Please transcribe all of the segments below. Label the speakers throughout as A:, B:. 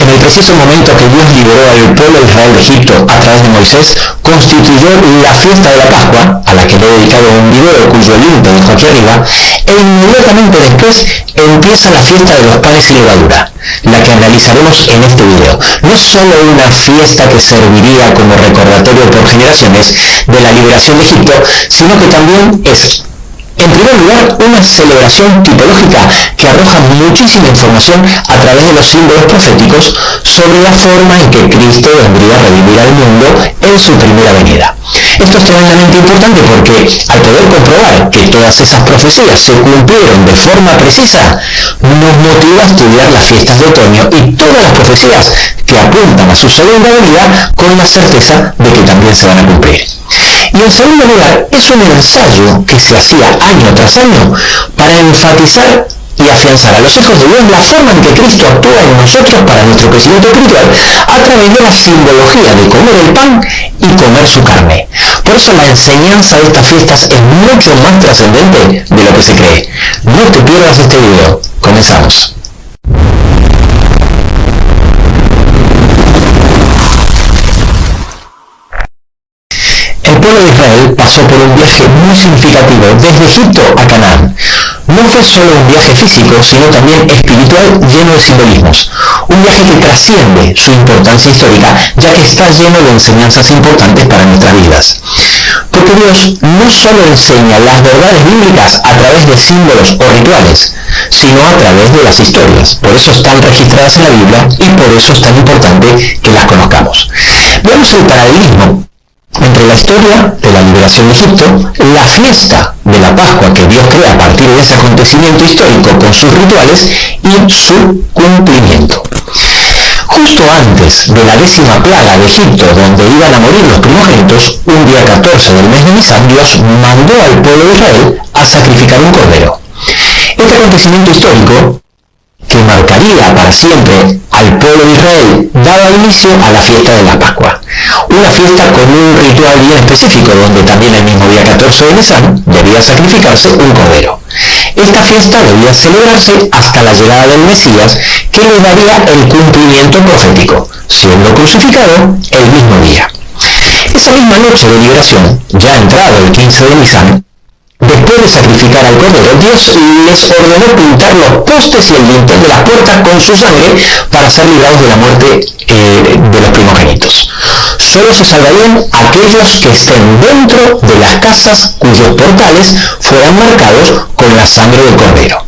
A: en el preciso momento que Dios liberó al pueblo de Israel de Egipto a través de Moisés, constituyó la fiesta de la Pascua, a la que le he dedicado un video cuyo link te dejo aquí arriba, e inmediatamente después empieza la fiesta de los panes sin levadura, la que analizaremos en este video. No es solo una fiesta que serviría como recordatorio por generaciones de la liberación de Egipto, sino que también es, en primer lugar, una celebración tipológica que arroja muchísima información a través de los símbolos proféticos sobre la forma en que Cristo vendría a redimir al mundo en su primera venida. Esto es tremendamente importante porque al poder comprobar que todas esas profecías se cumplieron de forma precisa, nos motiva a estudiar las fiestas de otoño y todas las profecías que apuntan a su segunda venida con la certeza de que también se van a cumplir. Y en segundo lugar, es un ensayo que se hacía año tras año para enfatizar y afianzar a los hijos de Dios la forma en que Cristo actúa en nosotros para nuestro crecimiento espiritual a través de la simbología de comer el pan y comer su carne. Por eso la enseñanza de estas fiestas es mucho más trascendente de lo que se cree. No te pierdas este video. Comenzamos. El pueblo de Israel pasó por un viaje muy significativo desde Egipto a Canaán. No fue solo un viaje físico, sino también espiritual lleno de simbolismos. Un viaje que trasciende su importancia histórica, ya que está lleno de enseñanzas importantes para nuestras vidas. Porque Dios no solo enseña las verdades bíblicas a través de símbolos o rituales, sino a través de las historias. Por eso están registradas en la Biblia y por eso es tan importante que las conozcamos. Veamos el paralelismo entre la historia de la liberación de Egipto, la fiesta de la Pascua que Dios crea a partir de ese acontecimiento histórico con sus rituales y su cumplimiento. Justo antes de la 10ª plaga de Egipto, donde iban a morir los primogénitos, un día 14 del mes de Nisan, Dios mandó al pueblo de Israel a sacrificar un cordero. Este acontecimiento histórico, que marcaría para siempre al pueblo de Israel, daba inicio a la fiesta de la Pascua. Una fiesta con un ritual bien específico, donde también el mismo día 14 de Nisan debía sacrificarse un cordero. Esta fiesta debía celebrarse hasta la llegada del Mesías, que le daría el cumplimiento profético, siendo crucificado el mismo día. Esa misma noche de liberación, ya entrado el 15 de Nisan, después de sacrificar al cordero, Dios les ordenó pintar los postes y el dintel de las puertas con su sangre para ser librados de la muerte de los primogénitos. Solo se salvarían aquellos que estén dentro de las casas cuyos portales fueran marcados con la sangre del cordero.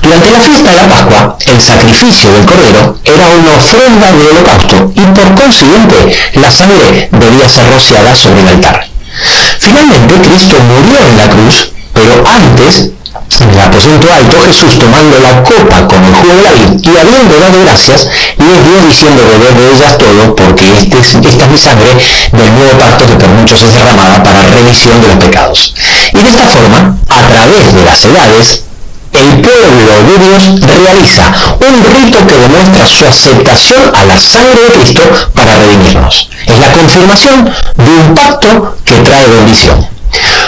A: Durante la fiesta de la Pascua, el sacrificio del cordero era una ofrenda de holocausto y por consiguiente la sangre debía ser rociada sobre el altar. Finalmente Cristo murió en la cruz, pero antes, en el aposento alto, Jesús, tomando la copa con el jugo de la vid y habiendo dado gracias, les dio diciendo: bebed de ellas todo, porque esta es mi sangre del nuevo pacto que por muchos es derramada para remisión de los pecados. Y de esta forma, a través de las edades, el pueblo de Dios realiza un rito que demuestra su aceptación a la sangre de Cristo para redimirnos. Es la confirmación de un pacto que trae bendición.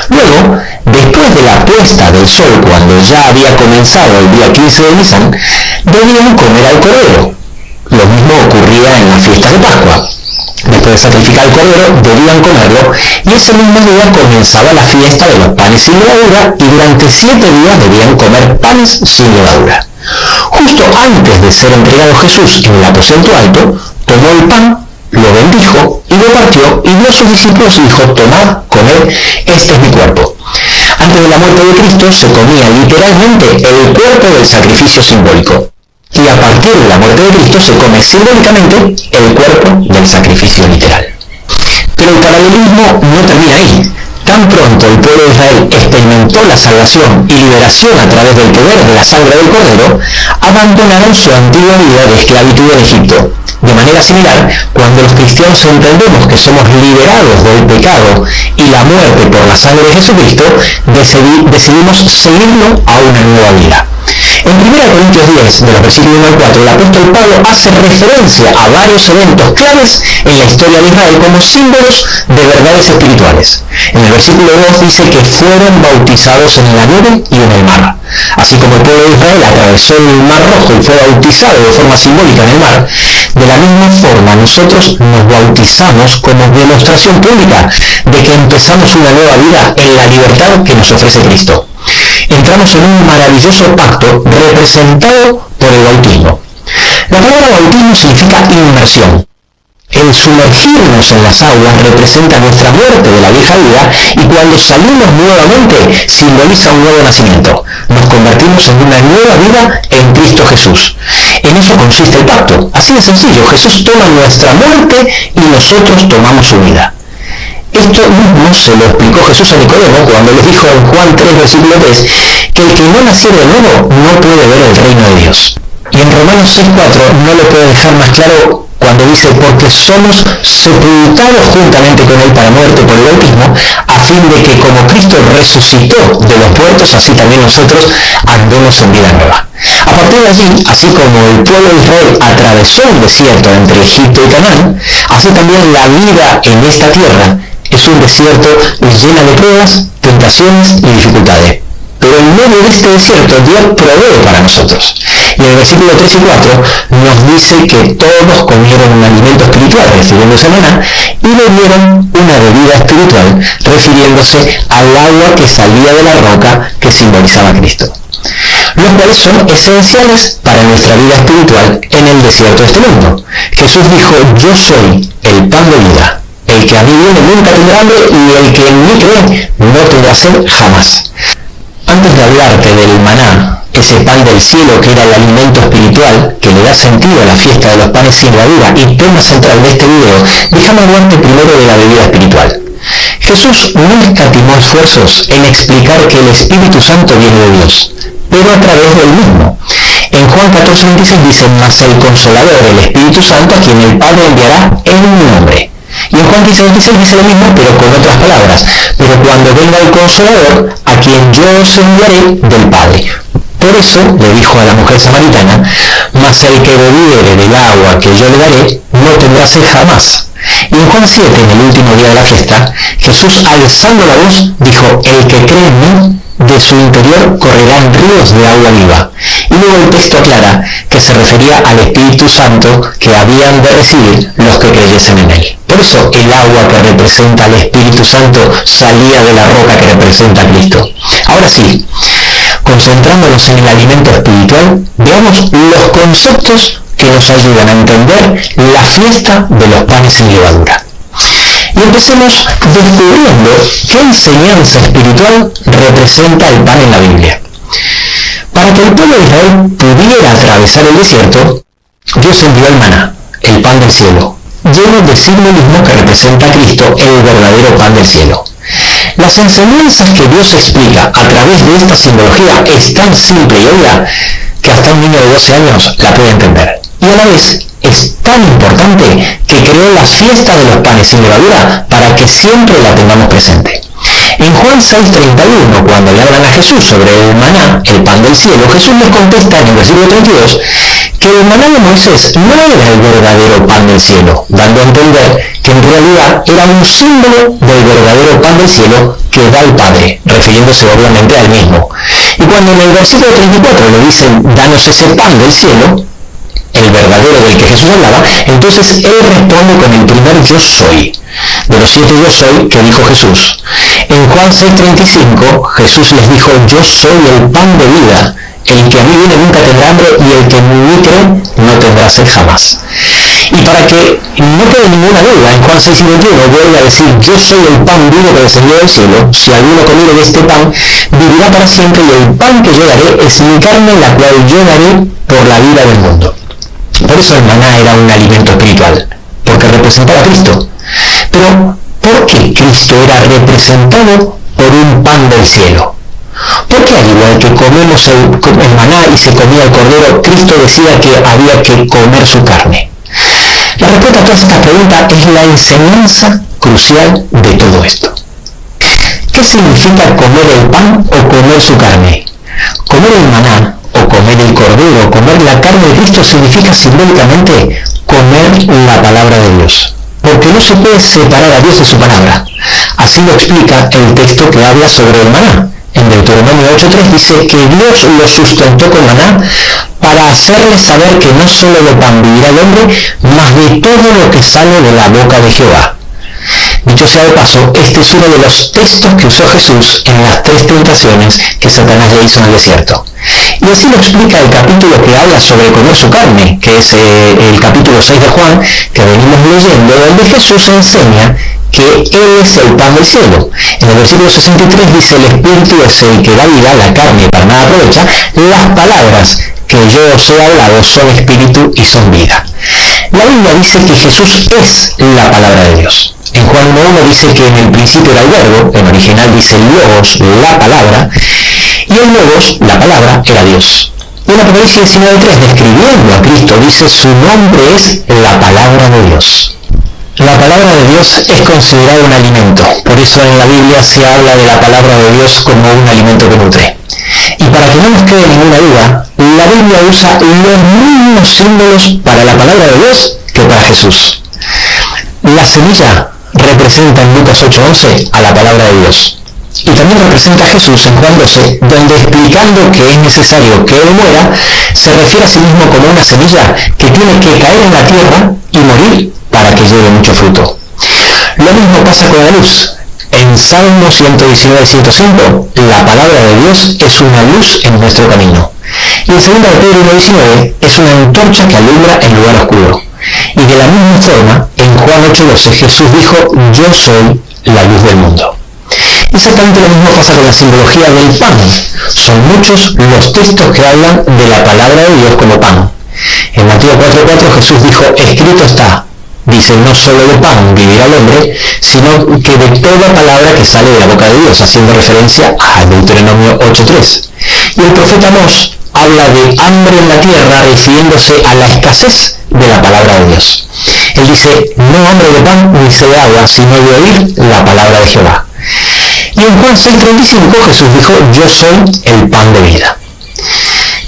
A: Luego, después de la puesta del sol, cuando ya había comenzado el día 15 de Nisan, debían comer al cordero. Lo mismo ocurría en la fiesta de Pascua. Después de sacrificar el cordero, debían comerlo, y ese mismo día comenzaba la fiesta de los panes sin levadura, y durante 7 días debían comer panes sin levadura. Justo antes de ser entregado Jesús en el aposento alto, tomó el pan, lo bendijo y lo partió, y dio a sus discípulos y dijo: tomad, comed, este es mi cuerpo. Antes de la muerte de Cristo se comía literalmente el cuerpo del sacrificio simbólico. Y a partir de la muerte de Cristo se come simbólicamente el cuerpo del sacrificio literal. Pero el paralelismo no termina ahí. Tan pronto el pueblo de Israel experimentó la salvación y liberación a través del poder de la sangre del cordero, abandonaron su antigua vida de esclavitud en Egipto. De manera similar, cuando los cristianos entendemos que somos liberados del pecado y la muerte por la sangre de Jesucristo, decidimos seguirlo a una nueva vida. En 1 Corintios 10, de los versículos 1 al 4, el apóstol Pablo hace referencia a varios eventos claves en la historia de Israel como símbolos de verdades espirituales. En el versículo 2 dice que fueron bautizados en la nube y en el mar. Así como el pueblo de Israel atravesó el mar rojo y fue bautizado de forma simbólica en el mar, De la misma forma, nosotros nos bautizamos como demostración pública de que empezamos una nueva vida en la libertad que nos ofrece Cristo. Entramos en un maravilloso pacto representado por el bautismo. La palabra bautismo significa inmersión. El sumergirnos en las aguas representa nuestra muerte de la vieja vida y cuando salimos nuevamente simboliza un nuevo nacimiento. Nos convertimos en una nueva vida en Cristo Jesús. En eso consiste el pacto. Así de sencillo, Jesús toma nuestra muerte y nosotros tomamos su vida. Esto mismo se lo explicó Jesús a Nicodemo cuando le dijo en Juan 3, versículo 3, que el que no nació de nuevo no puede ver el reino de Dios. Y en Romanos 6:4 no lo puede dejar más claro cuando dice, porque somos sepultados juntamente con él para muerte por el bautismo, a fin de que como Cristo resucitó de los muertos, así también nosotros andemos en vida nueva. A partir de allí, así como el pueblo de Israel atravesó un desierto entre Egipto y Canaán, así también la vida en esta tierra es un desierto llena de pruebas, tentaciones y dificultades. Pero en medio de este desierto Dios provee para nosotros. Y en el versículo 3 y 4 nos dice que todos comieron un alimento espiritual, refiriéndose a maná, y bebieron una bebida espiritual, refiriéndose al agua que salía de la roca que simbolizaba a Cristo. Los cuales son esenciales para nuestra vida espiritual en el desierto de este mundo. Jesús dijo, yo soy el pan de vida. El que a mí viene nunca tendrá hambre y el que en mí cree no tendrá sed jamás. Antes de hablarte del maná, ese pan del cielo que era el alimento espiritual que le da sentido a la fiesta de los panes sin levadura y tema central de este video, déjame hablarte primero de la bebida espiritual. Jesús no escatimó esfuerzos en explicar que el Espíritu Santo viene de Dios, pero a través del mismo. En Juan 14:26 dice, mas el Consolador, el Espíritu Santo, a quien el Padre enviará en mi nombre. Y en Juan 15:26 dice lo mismo, pero con otras palabras. Pero cuando venga el Consolador, a quien yo os enviaré del Padre. Por eso le dijo a la mujer samaritana, mas el que bebiere del agua que yo le daré, no tendrá sed jamás. Y en Juan 7, en el último día de la fiesta, Jesús, alzando la voz, dijo, el que cree en mí, de su interior correrán ríos de agua viva. Y luego el texto aclara que se refería al Espíritu Santo que habían de recibir los que creyesen en él. Por eso el agua que representa al Espíritu Santo salía de la roca que representa a Cristo. Ahora sí, concentrándonos en el alimento espiritual, veamos los conceptos que nos ayudan a entender la fiesta de los panes sin levadura. Y empecemos descubriendo qué enseñanza espiritual representa el pan en la Biblia. Para que el pueblo de Israel pudiera atravesar el desierto, Dios envió el maná, el pan del cielo, lleno de simbolismo que representa a Cristo, el verdadero pan del cielo. Las enseñanzas que Dios explica a través de esta simbología es tan simple y obvia que hasta un niño de 12 años la puede entender. Y a la vez es tan importante que creó la fiesta de los panes sin levadura para que siempre la tengamos presente. En Juan 6:31, cuando le hablan a Jesús sobre el maná, el pan del cielo, Jesús les contesta en el versículo 32 que el maná de Moisés no era el verdadero pan del cielo, dando a entender que en realidad era un símbolo del verdadero pan del cielo que da el Padre, refiriéndose obviamente al mismo. Y cuando en el versículo 34 le dicen, danos ese pan del cielo, el verdadero del que Jesús hablaba, entonces él responde con el primer yo soy, de los 7 yo soy que dijo Jesús. En Juan 6:35 Jesús les dijo, yo soy el pan de vida, el que a mí viene nunca tendrá hambre y el que en mí cree no tendrá sed jamás. Y para que no quede ninguna duda, en Juan 6:21 vuelve a decir, yo soy el pan vivo que descendió del cielo, si alguno comiere de este pan, vivirá para siempre y el pan que yo daré es mi carne, la cual yo daré por la vida del mundo. Por eso el maná era un alimento espiritual, porque representaba a Cristo. Pero, ¿por qué Cristo era representado por un pan del cielo? ¿Por qué al igual que comemos el maná y se comía el cordero, Cristo decía que había que comer su carne? La respuesta a todas estas preguntas es la enseñanza crucial de todo esto. ¿Qué significa comer el pan o comer su carne? Comer el maná o comer el cordero o comer la carne de Cristo significa simbólicamente comer la palabra de Dios. Porque no se puede separar a Dios de su palabra. Así lo explica el texto que habla sobre el maná. En Deuteronomio 8:3 dice que Dios lo sustentó con maná para hacerles saber que no solo de pan vivirá el hombre, mas de todo lo que sale de la boca de Jehová. Dicho sea de paso, este es uno de los textos que usó Jesús en las 3 tentaciones que Satanás le hizo en el desierto. Y así lo explica el capítulo que habla sobre comer su carne, que es el capítulo 6 de Juan, que venimos leyendo, donde Jesús enseña que Él es el pan del cielo. En el versículo 63 dice: el Espíritu es el que da vida, la carne para nada aprovecha, las palabras que yo os he hablado son espíritu y son vida. La Biblia dice que Jesús es la palabra de Dios. En Juan 1.1 dice que en el principio era el verbo, en original dice logos, la palabra, y el logos, la palabra, era Dios. Y en Apocalipsis 19.3, describiendo a Cristo, dice: su nombre es la palabra de Dios. La palabra de Dios es considerada un alimento, por eso en la Biblia se habla de la palabra de Dios como un alimento que nutre. Y para que no nos quede ninguna duda, la Biblia usa los mismos símbolos para la palabra de Dios que para Jesús. La semilla representa en Lucas 8.11 a la palabra de Dios. Y también representa a Jesús en Juan 12, donde explicando que es necesario que Él muera, se refiere a sí mismo como una semilla que tiene que caer en la tierra y morir para que lleve mucho fruto. Lo mismo pasa con la luz. En Salmo 119.105, la palabra de Dios es una luz en nuestro camino. Y en 2 de Pedro 1.19 es una antorcha que alumbra el lugar oscuro. Y de la misma forma, en Juan 8.12, Jesús dijo: yo soy la luz del mundo. Exactamente lo mismo pasa con la simbología del pan. Son muchos los textos que hablan de la palabra de Dios como pan. En Mateo 4.4 Jesús dijo: escrito está. Dice: no solo de pan vivirá el hombre, sino que de toda palabra que sale de la boca de Dios, haciendo referencia a Deuteronomio 8.3. Y el profeta Amós habla de hambre en la tierra, refiriéndose a la escasez de la palabra de Dios. Él dice: no hambre de pan ni sed de agua, sino de oír la palabra de Jehová. Y en Juan 6.35 Jesús dijo: yo soy el pan de vida.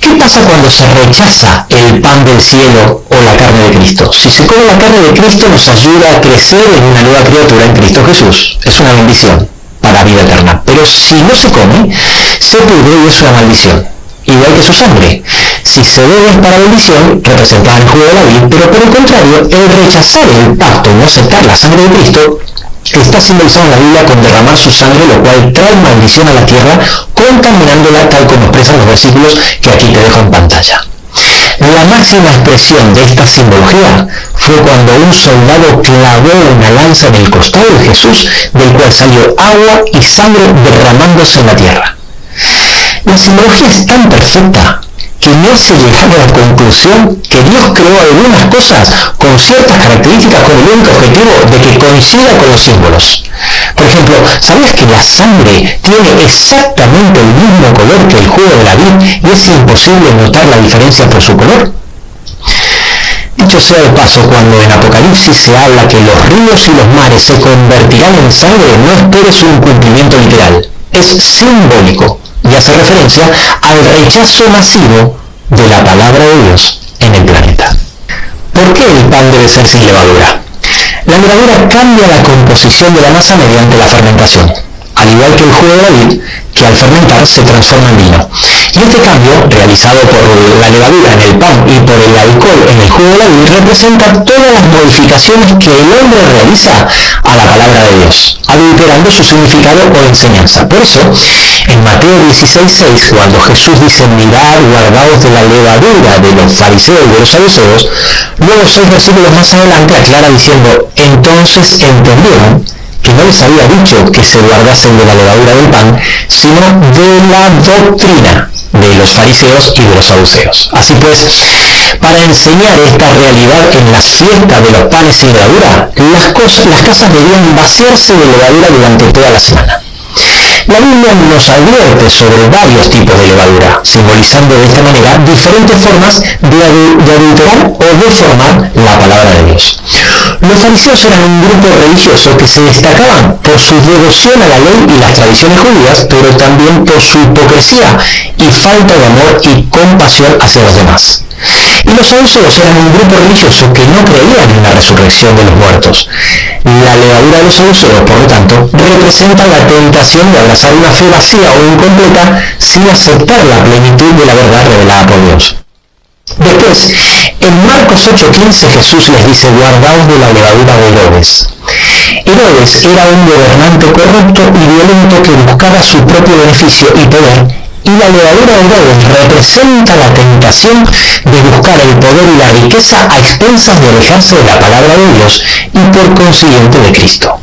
A: ¿Qué pasa cuando se rechaza el pan del cielo o la carne de Cristo? Si se come la carne de Cristo, nos ayuda a crecer en una nueva criatura en Cristo Jesús. Es una bendición para vida eterna. Pero si no se come, se pudre y es una maldición. Igual que su sangre. Si se bebe es para bendición, representada en el jugo de la vid, pero por el contrario, el rechazar el pacto y no aceptar la sangre de Cristo, está simbolizado en la Biblia con derramar su sangre, lo cual trae maldición a la tierra, contaminándola, tal como expresan los versículos que aquí te dejo en pantalla. La máxima expresión de esta simbología fue cuando un soldado clavó una lanza en el costado de Jesús, del cual salió agua y sangre derramándose en la tierra. La simbología es tan perfecta que me hace llegar a la conclusión que Dios creó algunas cosas con ciertas características con el único objetivo de que coincida con los símbolos. Por ejemplo, ¿sabías que la sangre tiene exactamente el mismo color que el jugo de la vid y es imposible notar la diferencia por su color? Dicho sea de paso, cuando en Apocalipsis se habla que los ríos y los mares se convertirán en sangre, no esperes un cumplimiento literal. Es simbólico y hace referencia al rechazo masivo de la palabra de Dios en el planeta. ¿Por qué el pan debe ser sin levadura? La levadura cambia la composición de la masa mediante la fermentación, al igual que el jugo de la vid, que al fermentar se transforma en vino. Y este cambio, realizado por la levadura en el pan y por el alcohol en el jugo de la vid, representa todas las modificaciones que el hombre realiza a la palabra de Dios, adulterando su significado o enseñanza. Por eso, en Mateo 16.6, cuando Jesús dice: mirad, guardaos de la levadura de los fariseos y de los saduceos, luego 6 versículos más adelante aclara diciendo: entonces entendieron que no les había dicho que se guardasen de la levadura del pan, sino de la doctrina de los fariseos y de los saduceos. Así pues, para enseñar esta realidad en las fiestas de los panes sin levadura, las casas debían vaciarse de levadura durante toda la semana. La Biblia nos advierte sobre varios tipos de levadura, simbolizando de esta manera diferentes formas de adulterar o deformar la palabra de Dios. Los fariseos eran un grupo religioso que se destacaban por su devoción a la ley y las tradiciones judías, pero también por su hipocresía y falta de amor y compasión hacia los demás. Y los saduceos eran un grupo religioso que no creían en la resurrección de los muertos. La levadura de los saduceos, por lo tanto, representa la tentación de abrazar una fe vacía o incompleta sin aceptar la plenitud de la verdad revelada por Dios. Después, en Marcos 8:15 Jesús les dice: guardaos de la levadura de Herodes. Herodes era un gobernante corrupto y violento que buscaba su propio beneficio y poder, y la levadura de Herodes representa la tentación de buscar el poder y la riqueza a expensas de alejarse de la palabra de Dios y por consiguiente de Cristo.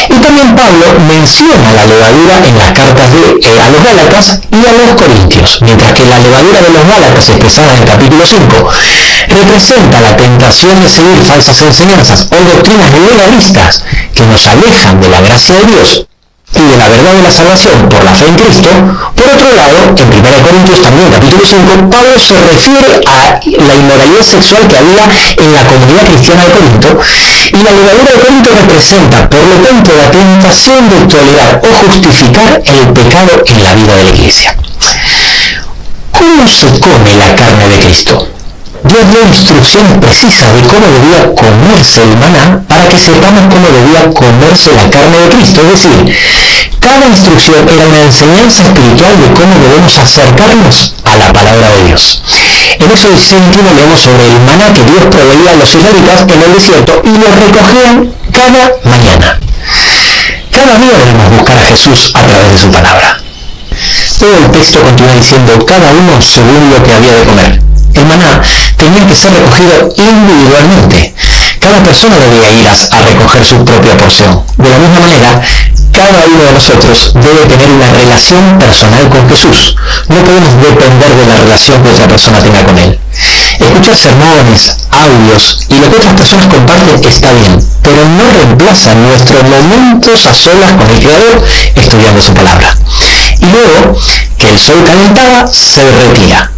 A: Y también Pablo menciona la levadura en las cartas a los Gálatas y a los Corintios, mientras que la levadura de los Gálatas, expresada en el capítulo 5, representa la tentación de seguir falsas enseñanzas o doctrinas legalistas que nos alejan de la gracia de Dios y de la verdad de la salvación por la fe en Cristo. Por otro lado, en 1 Corintios también, capítulo 5, Pablo se refiere a la inmoralidad sexual que había en la comunidad cristiana de Corinto, y la levadura de Corinto representa, por lo tanto, la tentación de tolerar o justificar el pecado en la vida de la iglesia. ¿Cómo se come la carne de Cristo? Dios dio instrucciones precisas de cómo debía comerse el maná para que sepamos cómo debía comerse la carne de Cristo. Es decir, cada instrucción era una enseñanza espiritual de cómo debemos acercarnos a la palabra de Dios. En Éxodo 16:21 leemos sobre el maná que Dios proveía a los israelitas en el desierto y lo recogían cada mañana. Cada día debemos buscar a Jesús a través de su palabra. Todo el texto continúa diciendo: cada uno según lo que había de comer. El maná tenía que ser recogido individualmente. Cada persona debía ir a recoger su propia porción. De la misma manera, cada uno de nosotros debe tener una relación personal con Jesús. No podemos depender de la relación que otra persona tenga con Él. Escuchar sermones, audios y lo que otras personas comparten está bien, pero no reemplaza nuestros momentos a solas con el Creador estudiando su palabra. Y luego que el sol calentaba, se retira.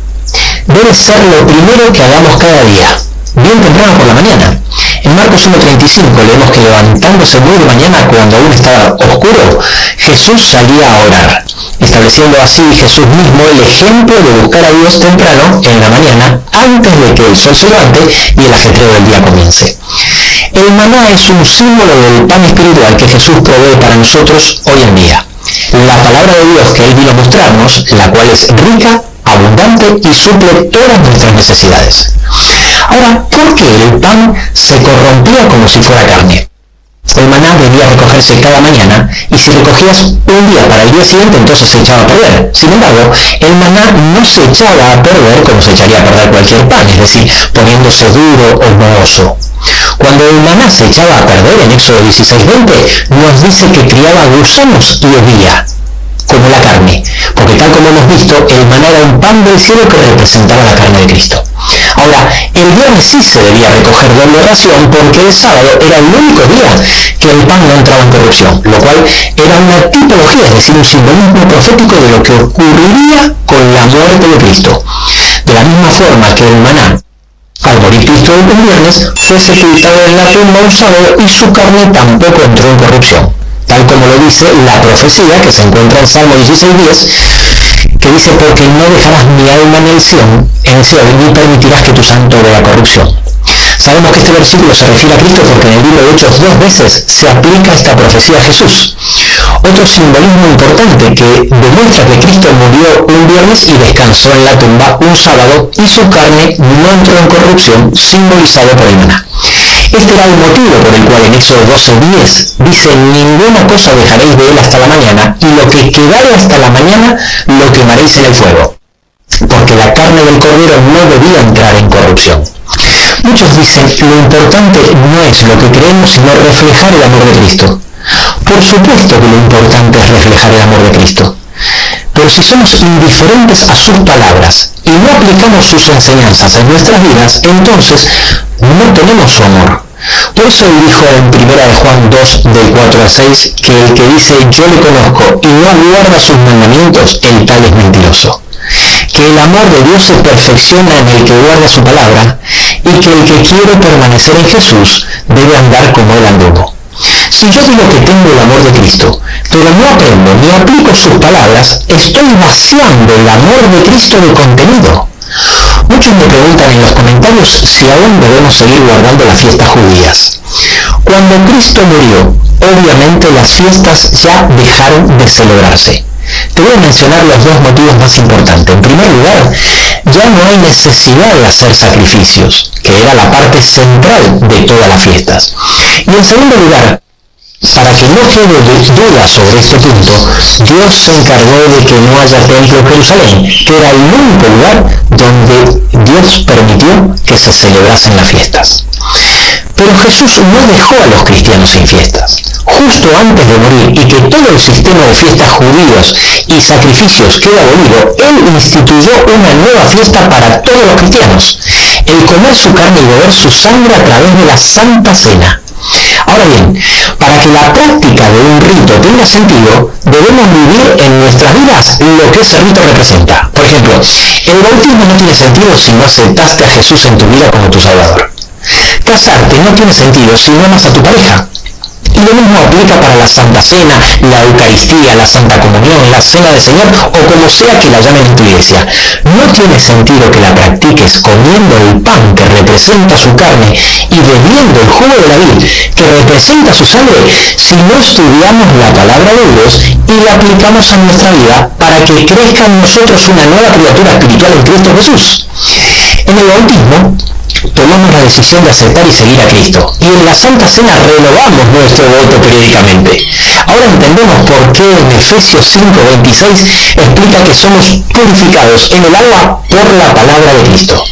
A: Debe ser lo primero que hagamos cada día, bien temprano por la mañana. En Marcos 1:35 leemos que levantándose muy de mañana, cuando aún estaba oscuro, Jesús salía a orar, estableciendo así Jesús mismo el ejemplo de buscar a Dios temprano en la mañana, antes de que el sol se levante y el ajetreo del día comience. El maná es un símbolo del pan espiritual que Jesús provee para nosotros hoy en día. La palabra de Dios que Él vino a mostrarnos, la cual es rica, abundante y suple todas nuestras necesidades. Ahora, ¿por qué el pan se corrompía como si fuera carne? El maná debía recogerse cada mañana, y si recogías un día para el día siguiente, entonces se echaba a perder. Sin embargo, el maná no se echaba a perder como se echaría a perder cualquier pan, es decir, poniéndose duro o mohoso. Cuando el maná se echaba a perder, en Éxodo 16:20, nos dice que criaba gusanos y hedía, como la carne, porque tal como hemos visto, el maná era un pan del cielo que representaba la carne de Cristo. Ahora, el viernes sí se debía recoger doble ración, porque el sábado era el único día que el pan no entraba en corrupción, lo cual era una tipología, es decir, un simbolismo profético de lo que ocurriría con la muerte de Cristo. De la misma forma que el maná, al morir Cristo el viernes, fue sepultado en la tumba un sábado y su carne tampoco entró en corrupción, tal como lo dice la profecía que se encuentra en Salmo 16:10, que dice: porque no dejarás mi alma en el Sión, ni permitirás que tu santo vea corrupción. Sabemos que este versículo se refiere a Cristo porque en el libro de Hechos 2 veces se aplica esta profecía a Jesús. Otro simbolismo importante que demuestra que Cristo murió un viernes y descansó en la tumba un sábado, y su carne no entró en corrupción, simbolizado por el maná. Este era el motivo por el cual en Éxodo 12:10 dice: ninguna cosa dejaréis de él hasta la mañana, y lo que quedare hasta la mañana lo quemaréis en el fuego, porque la carne del cordero no debía entrar en corrupción. Muchos dicen: lo importante no es lo que creemos, sino reflejar el amor de Cristo. Por supuesto que lo importante es reflejar el amor de Cristo, pero si somos indiferentes a sus palabras y no aplicamos sus enseñanzas en nuestras vidas, entonces no tenemos su amor. Por eso él dijo en 1 Juan 2, del 4 al 6, que el que dice yo le conozco y no guarda sus mandamientos, el tal es mentiroso. Que el amor de Dios se perfecciona en el que guarda su palabra, y que el que quiere permanecer en Jesús debe andar como él anduvo. Si yo digo que tengo el amor de Cristo, pero no aprendo ni aplico sus palabras, estoy vaciando el amor de Cristo de contenido. Muchos me preguntan en los comentarios si aún debemos seguir guardando las fiestas judías. Cuando Cristo murió, obviamente las fiestas ya dejaron de celebrarse. Te voy a mencionar los dos motivos más importantes. En primer lugar, ya no hay necesidad de hacer sacrificios, que era la parte central de todas las fiestas. Y en segundo lugar, para que no quede duda sobre este punto, Dios se encargó de que no haya templo en Jerusalén, que era el único lugar donde Dios permitió que se celebrasen las fiestas. Pero Jesús no dejó a los cristianos sin fiestas. Justo antes de morir y que todo el sistema de fiestas judíos y sacrificios quede abolido, Él instituyó una nueva fiesta para todos los cristianos: el comer su carne y beber su sangre a través de la Santa Cena. Ahora bien, para que la práctica de un rito tenga sentido, debemos vivir en nuestras vidas lo que ese rito representa. Por ejemplo, el bautismo no tiene sentido si no aceptaste a Jesús en tu vida como tu Salvador. Casarte no tiene sentido si no amas a tu pareja. Y lo mismo aplica para la Santa Cena, la Eucaristía, la Santa Comunión, la Cena del Señor o como sea que la llamen en tu iglesia. No tiene sentido que la practiques comiendo el pan que representa su carne y bebiendo el jugo de la vid que representa su sangre si no estudiamos la palabra de Dios y la aplicamos a nuestra vida para que crezca en nosotros una nueva criatura espiritual en Cristo Jesús. En el bautismo tomamos la decisión de aceptar y seguir a Cristo, y en la Santa Cena renovamos nuestro voto periódicamente. Ahora entendemos por qué en Efesios 5:26 explica que somos purificados en el agua por la palabra de Cristo.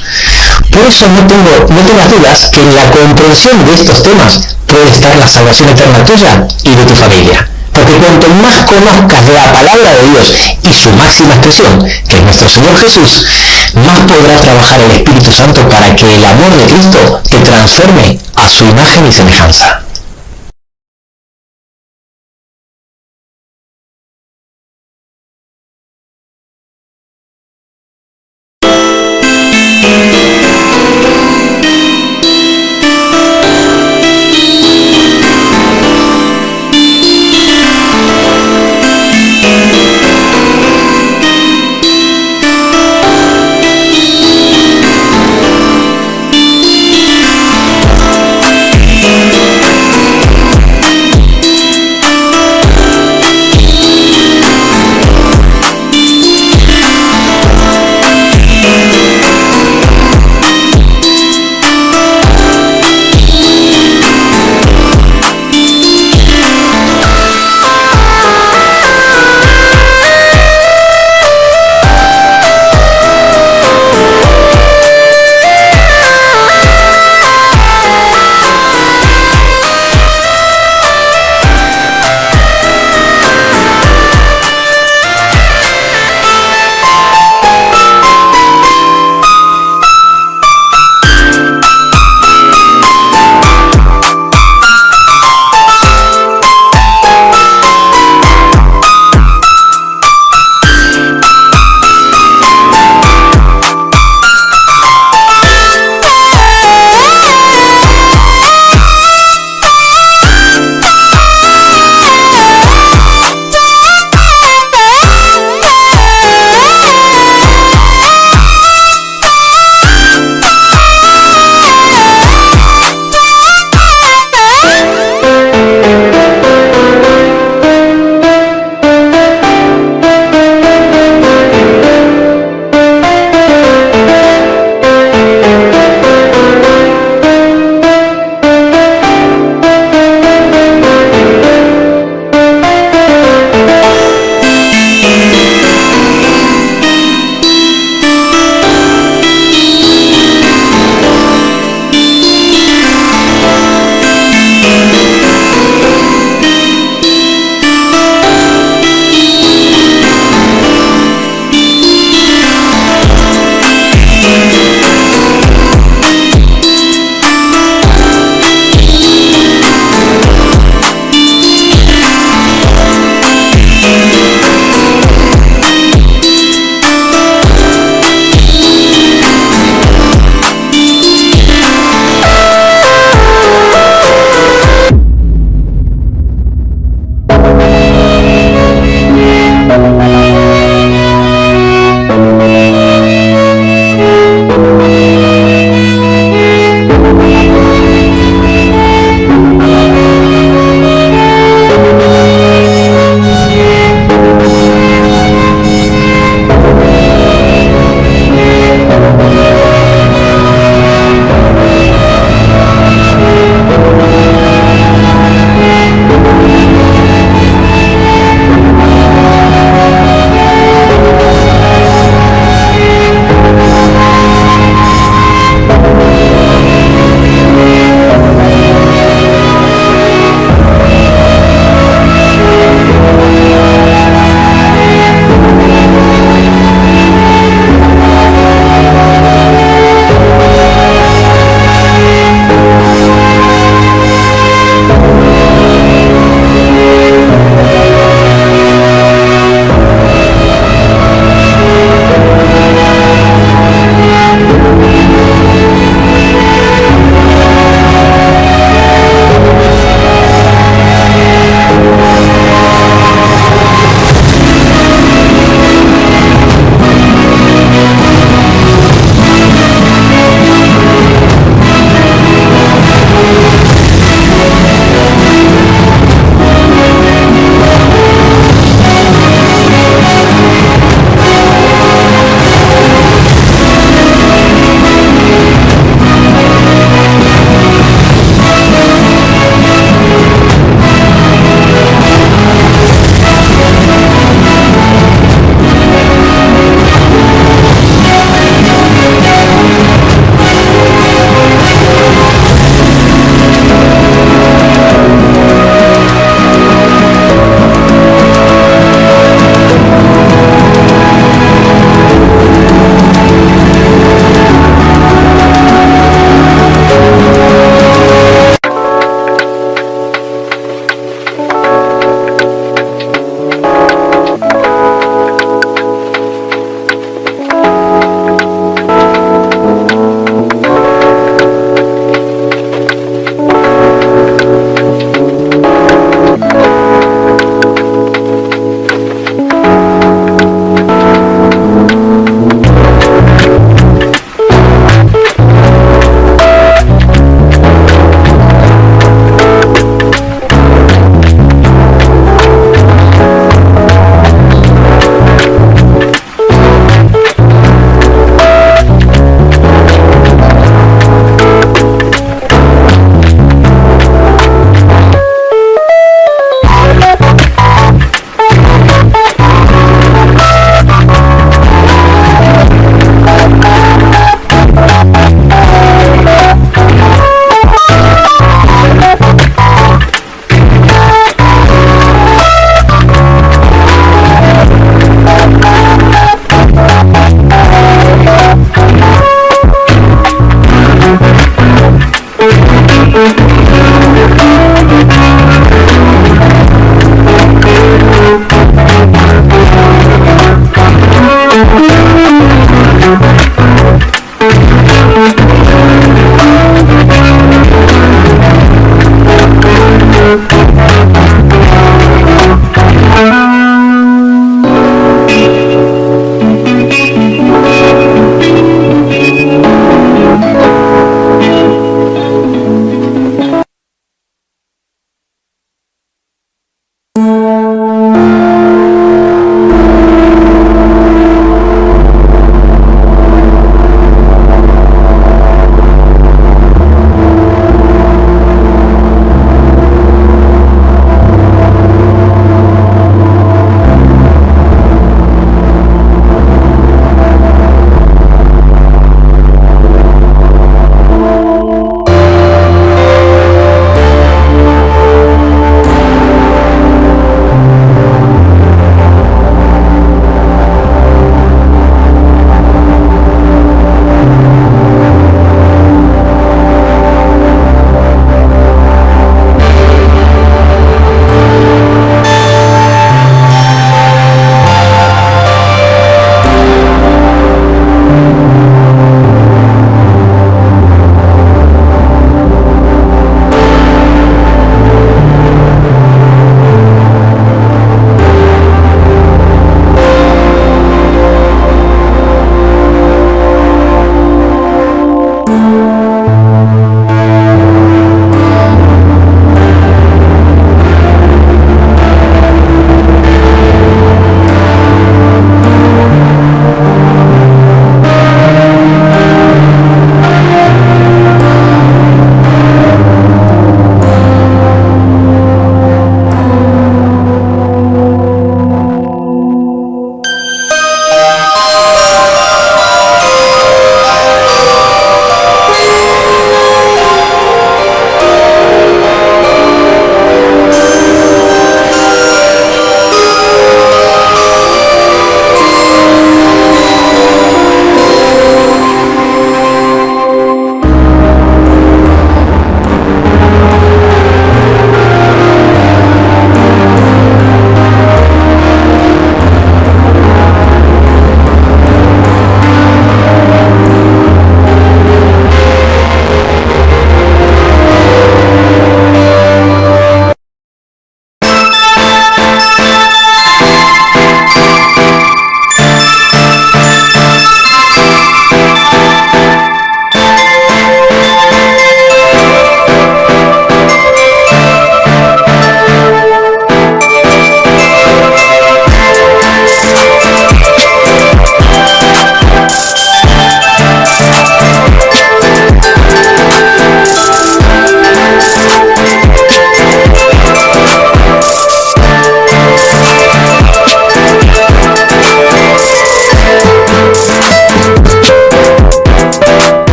A: Por eso no tengas dudas que en la comprensión de estos temas puede estar la salvación eterna tuya y de tu familia. Porque cuanto más conozcas la palabra de Dios y su máxima expresión, que es nuestro Señor Jesús, más podrá trabajar el Espíritu Santo para que el amor de Cristo te transforme a su imagen y semejanza.